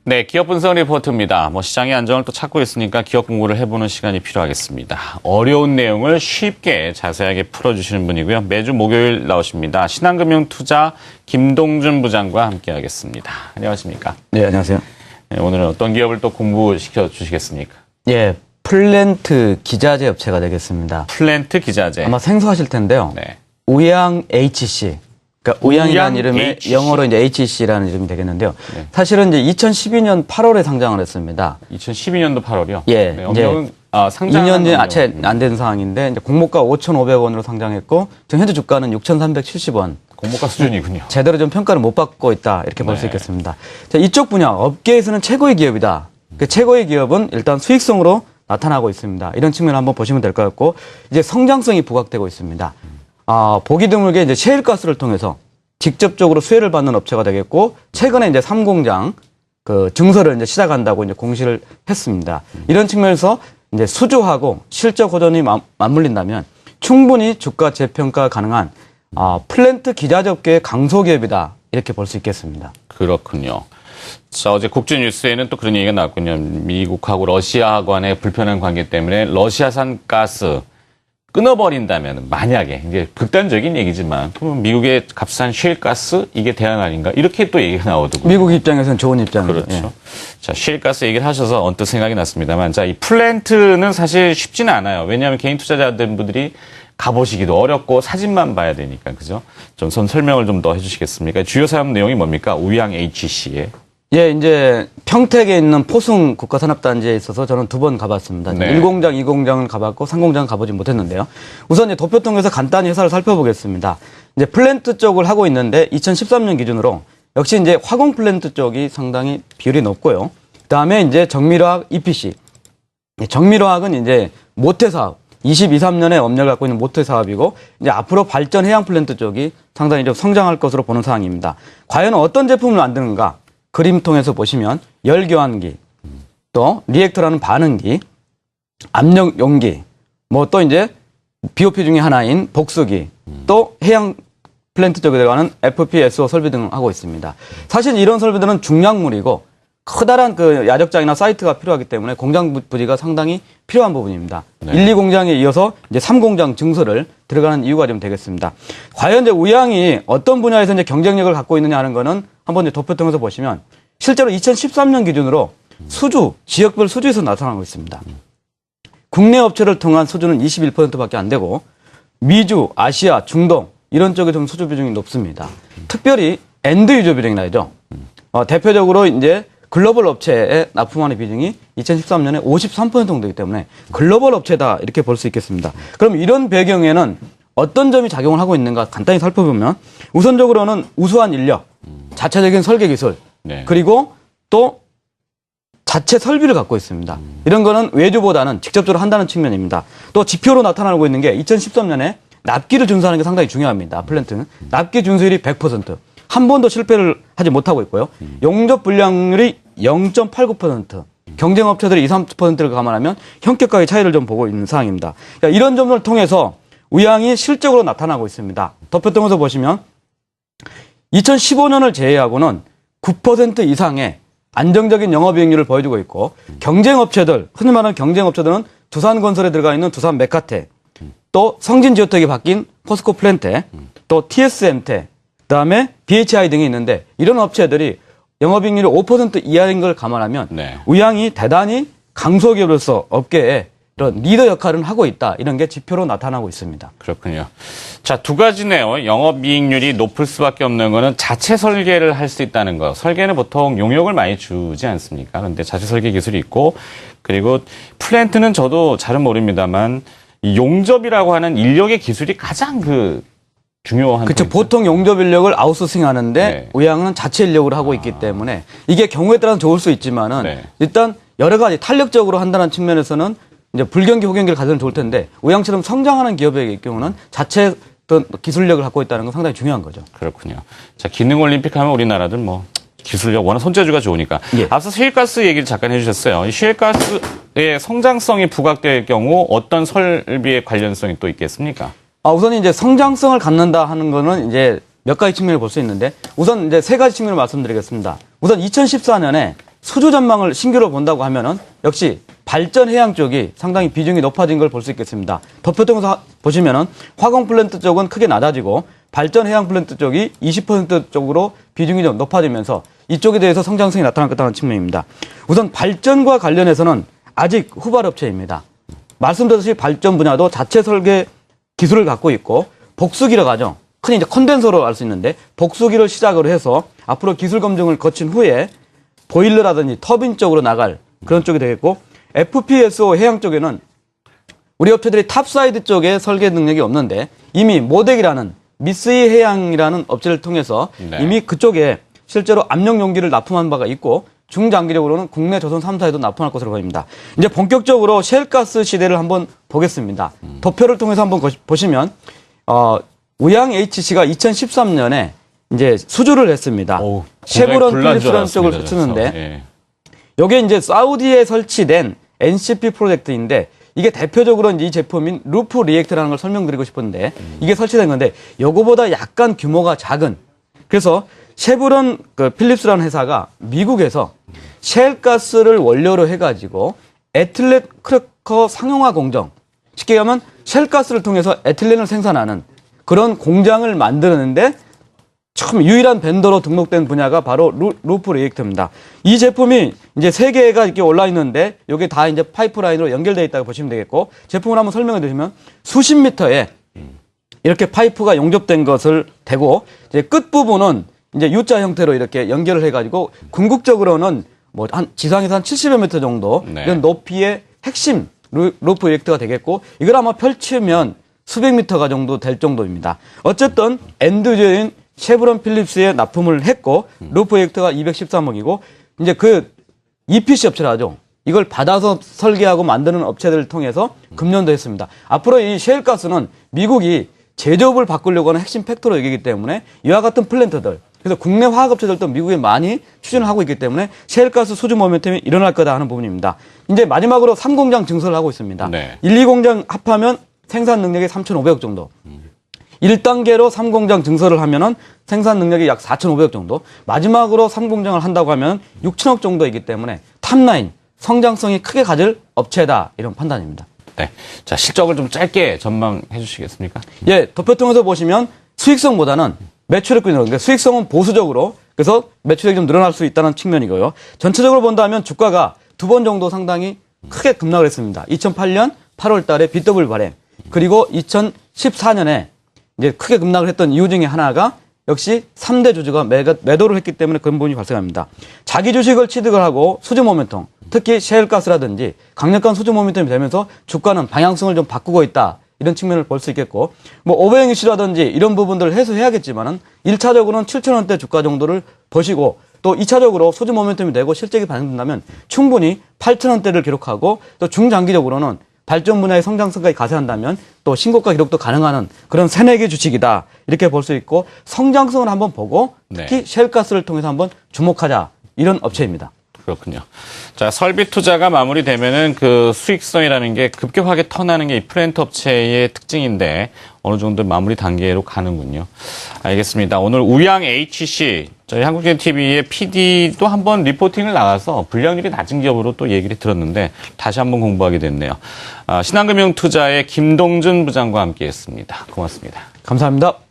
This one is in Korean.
네, 기업 분석 리포트입니다. 시장의 안정을 또 찾고 있으니까 기업 공부를 해보는 시간이 필요하겠습니다. 어려운 내용을 쉽게 자세하게 풀어주시는 분이고요. 매주 목요일 나오십니다. 신한금융투자 김동준 부장과 함께하겠습니다. 안녕하십니까? 네, 안녕하세요. 네, 오늘은 어떤 기업을 또 공부시켜 주시겠습니까? 예, 플랜트 기자재 업체가 되겠습니다. 플랜트 기자재. 아마 생소하실 텐데요. 네. 우양 HC. 그러니까 우양이라는 이름이 HC. 영어로 이제 HC라는 이름이 되겠는데요. 네. 사실은 이제 2012년 8월에 상장을 했습니다. 2012년도 8월이요? 예. 네, 엄명은 상장 2년 채 안 된 상황인데 이제 공모가 5,500원으로 상장했고 지금 현재 주가는 6,370원. 공모가 수준이군요. 제대로 좀 평가를 못 받고 있다 이렇게 볼 수 네. 있겠습니다. 자, 이쪽 분야 업계에서는 최고의 기업이다. 그 최고의 기업은 일단 수익성으로 나타나고 있습니다. 이런 측면을 한번 보시면 될 것 같고 이제 성장성이 부각되고 있습니다. 보기 드물게 이제 셰일가스를 통해서 직접적으로 수혜를 받는 업체가 되겠고 최근에 이제 3공장 그 증설을 이제 시작한다고 이제 공시를 했습니다. 이런 측면에서 이제 수주하고 실적 호전이 맞물린다면 충분히 주가 재평가 가능한 플랜트 기자재 업계의 강소기업이다 이렇게 볼 수 있겠습니다. 그렇군요. 자, 어제 국제 뉴스에는 또 그런 얘기가 나왔군요. 미국하고 러시아 간의 불편한 관계 때문에 러시아산 가스 끊어버린다면 만약에 이제 극단적인 얘기지만 그러면 미국의 값싼 셰일가스 이게 대안 아닌가 이렇게 또 얘기가 나오더군요. 미국 입장에서는 좋은 입장이죠. 그렇죠. 예. 자, 셰일가스 얘기를 하셔서 언뜻 생각이 났습니다만 자, 이 플랜트는 사실 쉽지는 않아요. 왜냐하면 개인 투자자분들이 가보시기도 어렵고 사진만 봐야 되니까 그죠? 좀 설명을 좀 더 해주시겠습니까? 주요 사업 내용이 뭡니까? 우양 HC에. 예, 이제 평택에 있는 포승 국가산업단지에 있어서 저는 2번 가봤습니다. 네. 1공장, 2공장을 가봤고 3공장은 가보지 못했는데요. 우선 이제 도표통에서 간단히 회사를 살펴보겠습니다. 이제 플랜트 쪽을 하고 있는데 2013년 기준으로 역시 이제 화공 플랜트 쪽이 상당히 비율이 높고요. 그다음에 이제 정밀화학 EPC. 정밀화학은 이제 모태 사업. 22, 3년에 업력을 갖고 있는 모태 사업이고 이제 앞으로 발전 해양 플랜트 쪽이 상당히 좀 성장할 것으로 보는 상황입니다. 과연 어떤 제품을 만드는가? 그림통에서 보시면 열교환기, 또 리액터라는 반응기, 압력 용기, 또 이제 BOP 중에 하나인 복수기, 또 해양 플랜트 쪽에 들어가는 FPSO 설비 등을 하고 있습니다. 사실 이런 설비들은 중량물이고 커다란 그 야적장이나 사이트가 필요하기 때문에 공장 부지가 상당히 필요한 부분입니다. 네. 1, 2공장에 이어서 이제 3공장 증설을 들어가는 이유가 좀 되겠습니다. 과연 이제 우양이 어떤 분야에서 이제 경쟁력을 갖고 있느냐 하는 거는 한번 이제 도표통에서 보시면 실제로 2013년 기준으로 수주, 지역별 수주에서 나타나고 있습니다. 국내 업체를 통한 수주는 21%밖에 안 되고 미주, 아시아, 중동 이런 쪽에 좀 수주 비중이 높습니다. 특별히 엔드 유저 비중이 나죠. 대표적으로 이제 글로벌 업체에 납품하는 비중이 2013년에 53% 정도이기 때문에 글로벌 업체다 이렇게 볼 수 있겠습니다. 그럼 이런 배경에는 어떤 점이 작용을 하고 있는가 간단히 살펴보면 우선적으로는 우수한 인력, 자체적인 설계 기술, 네. 그리고 또 자체 설비를 갖고 있습니다. 이런 거는 외주보다는 직접적으로 한다는 측면입니다. 또 지표로 나타나고 있는 게 2013년에 납기를 준수하는 게 상당히 중요합니다. 플랜트는. 납기 준수율이 100%. 한 번도 실패를 하지 못하고 있고요. 용접 불량률이 0.89%. 경쟁 업체들이 2, 3%를 감안하면 현격하게 차이를 좀 보고 있는 상황입니다. 그러니까 이런 점을 통해서 우양이 실적으로 나타나고 있습니다. 도표통에서 보시면 2015년을 제외하고는 9% 이상의 안정적인 영업이익률을 보여주고 있고 경쟁 업체들, 흔히 말하는 경쟁 업체들은 두산건설에 들어가 있는 두산 메카테, 또 성진지오텍이 바뀐 포스코 플랜테, 또 TSM테, 그다음에 BHI 등이 있는데 이런 업체들이 영업이익률이 5% 이하인 걸 감안하면 네. 우양이 대단히 강소기업으로서 업계에 이런 리더 역할을 하고 있다. 이런 게 지표로 나타나고 있습니다. 그렇군요. 자, 두 가지네요. 영업이익률이 높을 수밖에 없는 거는 자체 설계를 할 수 있다는 거. 설계는 보통 용역을 많이 주지 않습니까? 그런데 자체 설계 기술이 있고 그리고 플랜트는 저도 잘은 모릅니다만 이 용접이라고 하는 인력의 기술이 가장 중요한 그렇죠. 포인트. 보통 용접 인력을 아웃소싱 하는데 네. 우양은 자체 인력으로 하고 있기 때문에 이게 경우에 따라서 좋을 수 있지만은 네. 일단 여러 가지 탄력적으로 한다는 측면에서는 이제 불경기 호경기를 가져면 좋을 텐데 우양처럼 성장하는 기업의 경우는 자체 어떤 기술력을 갖고 있다는 건 상당히 중요한 거죠. 그렇군요. 자, 기능 올림픽 하면 우리나라들 기술력 워낙 손재주가 좋으니까. 예. 앞서 셰일가스 얘기를 잠깐 해주셨어요. 이 셰일가스의 성장성이 부각될 경우 어떤 설비의 관련성이 또 있겠습니까? 우선 이제 성장성을 갖는다 하는 거는 이제 몇 가지 측면을 볼 수 있는데 우선 이제 세 가지 측면을 말씀드리겠습니다. 우선 2014년에 수주 전망을 신규로 본다고 하면은 역시 발전 해양 쪽이 상당히 비중이 높아진 걸 볼 수 있겠습니다. 도표통에서 보시면은 화공 플랜트 쪽은 크게 낮아지고 발전 해양 플랜트 쪽이 20% 쪽으로 비중이 좀 높아지면서 이쪽에 대해서 성장성이 나타날 것이라는 측면입니다. 우선 발전과 관련해서는 아직 후발업체입니다. 말씀드렸듯이 발전 분야도 자체 설계 기술을 갖고 있고 복수기로 가죠. 흔히 이제 컨덴서로 알 수 있는데 복수기를 시작으로 해서 앞으로 기술 검증을 거친 후에 보일러라든지 터빈 쪽으로 나갈 그런 쪽이 되겠고 FPSO 해양 쪽에는 우리 업체들이 탑사이드 쪽에 설계 능력이 없는데 이미 모덱이라는 미스이 해양이라는 업체를 통해서 네. 이미 그쪽에 실제로 압력 용기를 납품한 바가 있고 중장기적으로는 국내 조선 3사에도 납품할 것으로 보입니다. 이제 본격적으로 셰일가스 시대를 한번 보겠습니다. 도표를 통해서 한번 보시면 우양 HC가 2013년에 이제 수주를 했습니다. 오, 셰브론 곤란한 줄 필립스라는 쪽을 알았습니다, 쓰는데 그래서. 예. 이게 이제 사우디에 설치된 NCP 프로젝트인데 이게 대표적으로 이제 이 제품인 루프 리액터라는 걸 설명드리고 싶은데 이게 설치된 건데 요거보다 약간 규모가 작은 그래서 셰브론 필립스라는 회사가 미국에서 셰일가스를 원료로 해가지고 에틸렌 크래커 상용화 공정 쉽게 얘기하면 셰일가스를 통해서 에틸렌을 생산하는 그런 공장을 만드는데 처음 유일한 벤더로 등록된 분야가 바로 루프 리액터입니다. 이 제품이 이제 3개가 이렇게 올라 있는데 이게 다 이제 파이프라인으로 연결되어 있다고 보시면 되겠고 제품을 한번 설명해 드리면 수십 미터에 이렇게 파이프가 용접된 것을 대고 이제 끝 부분은 이제 U자 형태로 이렇게 연결을 해가지고 궁극적으로는 뭐 한 지상에서 한 70여 미터 정도 네. 이런 높이의 핵심 루프 리액터가 되겠고 이걸 아마 펼치면 수백 미터가 정도 될 정도입니다. 어쨌든 엔드유저인 셰브론 필립스에 납품을 했고 루프 리액터가 213억이고 이제 그 EPC 업체라 하죠. 이걸 받아서 설계하고 만드는 업체들을 통해서 금년도 했습니다. 앞으로 이 셰일가스는 미국이 제조업을 바꾸려고 하는 핵심 팩토로 여기기 때문에 이와 같은 플랜트들 그래서 국내 화학업체들도 미국에 많이 추진을 하고 있기 때문에 셰일가스 수주 모멘텀이 일어날 거다 하는 부분입니다. 이제 마지막으로 3공장 증설을 하고 있습니다. 네. 1, 2공장 합하면 생산 능력이 3,500억 정도. 1단계로 3공장 증설을 하면은 생산 능력이 약 4,500억 정도. 마지막으로 3공장을 한다고 하면 6천억 정도이기 때문에 탑라인 성장성이 크게 가질 업체다 이런 판단입니다. 네. 자, 실적을 좀 짧게 전망해 주시겠습니까? 예, 도표통에서 보시면 수익성보다는 매출액이 늘어나는 그러니까 수익성은 보수적으로 그래서 매출액이 좀 늘어날 수 있다는 측면이고요. 전체적으로 본다면 주가가 2번 정도 상당히 크게 급락을 했습니다. 2008년 8월 달에 BW 발행 그리고 2014년에 이제 크게 급락을 했던 이유 중에 하나가 역시 3대 주주가 매도를 했기 때문에 그런 부분이 발생합니다. 자기 주식을 취득을 하고 수주 모멘텀, 특히 셰일가스라든지 강력한 수주 모멘텀이 되면서 주가는 방향성을 좀 바꾸고 있다. 이런 측면을 볼 수 있겠고, 뭐 오버행 이슈라든지 이런 부분들을 해소해야겠지만은 1차적으로는 7,000원대 주가 정도를 보시고 또 2차적으로 수주 모멘텀이 되고 실적이 반영된다면 충분히 8,000원대를 기록하고 또 중장기적으로는 발전 분야의 성장성까지 가세한다면 또 신고가 기록도 가능한 그런 새내기 주식이다. 이렇게 볼 수 있고 성장성을 한번 보고 특히 네. 셰일가스를 통해서 한번 주목하자. 이런 업체입니다. 그렇군요. 자, 설비 투자가 마무리되면은 그 수익성이라는 게 급격하게 턴하는 게 이 플랜트 업체의 특징인데 어느 정도 마무리 단계로 가는군요. 알겠습니다. 오늘 우양 HC 저희 한국gen TV의 PD도 한번 리포팅을 나가서 불량률이 낮은 기업으로 또 얘기를 들었는데 다시 한번 공부하게 됐네요. 신한금융투자의 김동준 부장과 함께했습니다. 고맙습니다. 감사합니다.